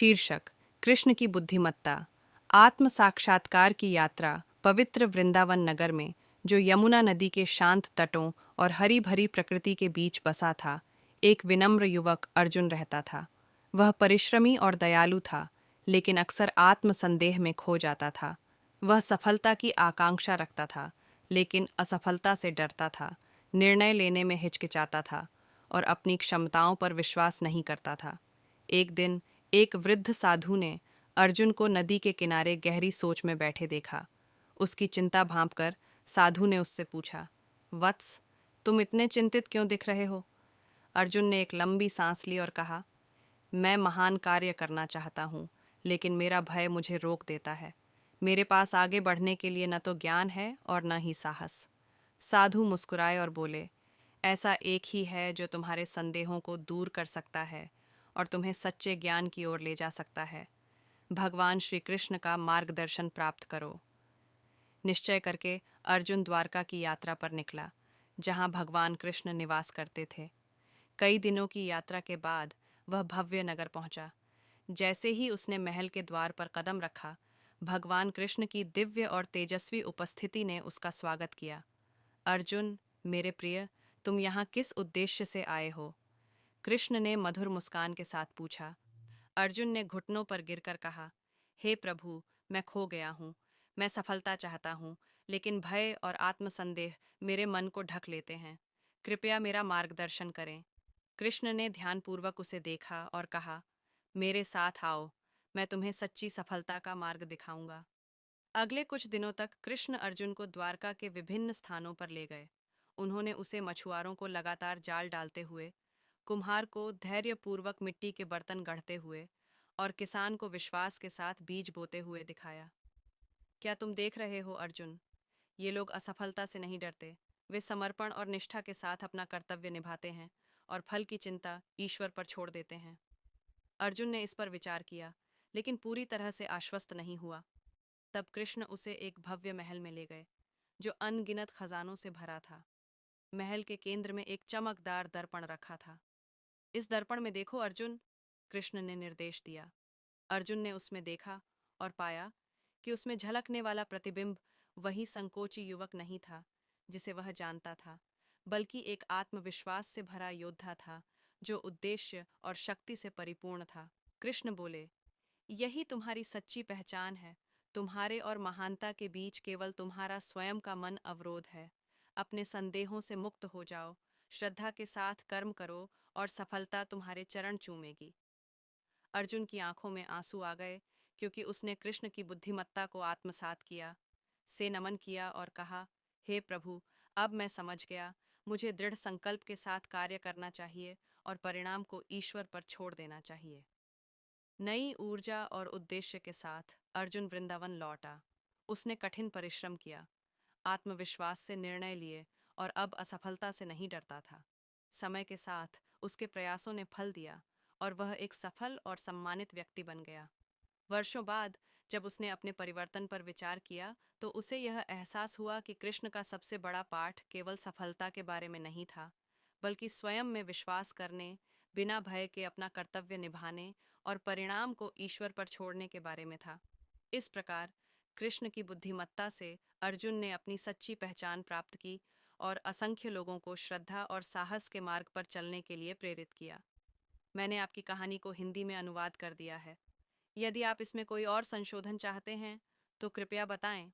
शीर्षक कृष्ण की बुद्धिमत्ता। आत्म साक्षात्कार की यात्रा। पवित्र वृंदावन नगर में, जो यमुना नदी के शांत तटों और हरी भरी प्रकृति के बीच बसा था, एक विनम्र युवक अर्जुन रहता था। वह परिश्रमी और दयालु था, लेकिन अक्सर आत्म संदेह में खो जाता था। वह सफलता की आकांक्षा रखता था, लेकिन असफलता से डरता था, निर्णय लेने में हिचकिचाता था और अपनी क्षमताओं पर विश्वास नहीं करता था। एक दिन एक वृद्ध साधु ने अर्जुन को नदी के किनारे गहरी सोच में बैठे देखा। उसकी चिंता भांपकर साधु ने उससे पूछा, वत्स, तुम इतने चिंतित क्यों दिख रहे हो? अर्जुन ने एक लंबी सांस ली और कहा, मैं महान कार्य करना चाहता हूँ, लेकिन मेरा भय मुझे रोक देता है। मेरे पास आगे बढ़ने के लिए न तो ज्ञान है और न ही साहस। साधु मुस्कुराए और बोले, ऐसा एक ही है जो तुम्हारे संदेहों को दूर कर सकता है और तुम्हें सच्चे ज्ञान की ओर ले जा सकता है। भगवान श्री कृष्ण का मार्गदर्शन प्राप्त करो। निश्चय करके अर्जुन द्वारका की यात्रा पर निकला, जहाँ भगवान कृष्ण निवास करते थे। कई दिनों की यात्रा के बाद वह भव्य नगर पहुंचा। जैसे ही उसने महल के द्वार पर कदम रखा, भगवान कृष्ण की दिव्य और तेजस्वी उपस्थिति ने उसका स्वागत किया। अर्जुन, मेरे प्रिय, तुम यहाँ किस उद्देश्य से आए हो? कृष्ण ने मधुर मुस्कान के साथ पूछा। अर्जुन ने घुटनों पर गिरकर कहा, हे प्रभु, मैं खो गया हूँ। मैं सफलता चाहता हूँ, लेकिन भय और आत्मसंदेह मेरे मन को ढक लेते हैं। कृपया मेरा मार्गदर्शन करें। कृष्ण ने ध्यानपूर्वक उसे देखा और कहा, मेरे साथ आओ, मैं तुम्हें सच्ची सफलता का मार्ग दिखाऊंगा। अगले कुछ दिनों तक कृष्ण अर्जुन को द्वारका के विभिन्न स्थानों पर ले गए। उन्होंने उसे मछुआरों को लगातार जाल डालते हुए, कुम्हार को धैर्यपूर्वक मिट्टी के बर्तन गढ़ते हुए और किसान को विश्वास के साथ बीज बोते हुए दिखाया। क्या तुम देख रहे हो अर्जुन? ये लोग असफलता से नहीं डरते। वे समर्पण और निष्ठा के साथ अपना कर्तव्य निभाते हैं और फल की चिंता ईश्वर पर छोड़ देते हैं। अर्जुन ने इस पर विचार किया, लेकिन पूरी तरह से आश्वस्त नहीं हुआ। तब कृष्ण उसे एक भव्य महल में ले गए, जो अनगिनत खजानों से भरा था। महल के केंद्र में एक चमकदार दर्पण रखा था। इस दर्पण में देखो अर्जुन, कृष्ण ने निर्देश दिया। अर्जुन ने उसमें देखा और पाया कि उसमें झलकने वाला प्रतिबिंब वही संकोची युवक नहीं था जिसे वह जानता था, बल्कि एक आत्मविश्वास से भरा योद्धा था, जो उद्देश्य और शक्ति से परिपूर्ण था। कृष्ण बोले, यही तुम्हारी सच्ची पहचान है। तुम्हारे और महानता के बीच केवल तुम्हारा स्वयं का मन अवरोध है। अपने संदेहों से मुक्त हो जाओ, श्रद्धा के साथ कर्म करो और सफलता तुम्हारे चरण चूमेगी। अर्जुन की आंखों में आंसू आ गए, क्योंकि उसने कृष्ण की बुद्धिमत्ता को आत्मसात किया। से नमन किया और कहा, हे प्रभु, अब मैं समझ गया। मुझे दृढ़ संकल्प के साथ कार्य करना चाहिए और परिणाम को ईश्वर पर छोड़ देना चाहिए। नई ऊर्जा और उद्देश्य के साथ अर्जुन वृंदावन लौटा। उसने कठिन परिश्रम किया, आत्मविश्वास से निर्णय लिए और अब असफलता से नहीं डरता था। समय के साथ उसके प्रयासों ने फल दिया और वह एक सफल और सम्मानित व्यक्ति बन गया। वर्षों बाद जब उसने अपने परिवर्तन पर विचार किया, तो उसे यह एहसास हुआ कि कृष्ण का सबसे बड़ा पाठ केवल सफलता के बारे में नहीं था, बल्कि स्वयं में विश्वास करने, बिना भय के अपना कर्तव्य निभाने और परिणाम को ईश्वर पर छोड़ने के बारे में था। इस प्रकार कृष्ण की बुद्धिमत्ता से अर्जुन ने अपनी सच्ची पहचान प्राप्त की और असंख्य लोगों को श्रद्धा और साहस के मार्ग पर चलने के लिए प्रेरित किया। मैंने आपकी कहानी को हिंदी में अनुवाद कर दिया है। यदि आप इसमें कोई और संशोधन चाहते हैं, तो कृपया बताएं।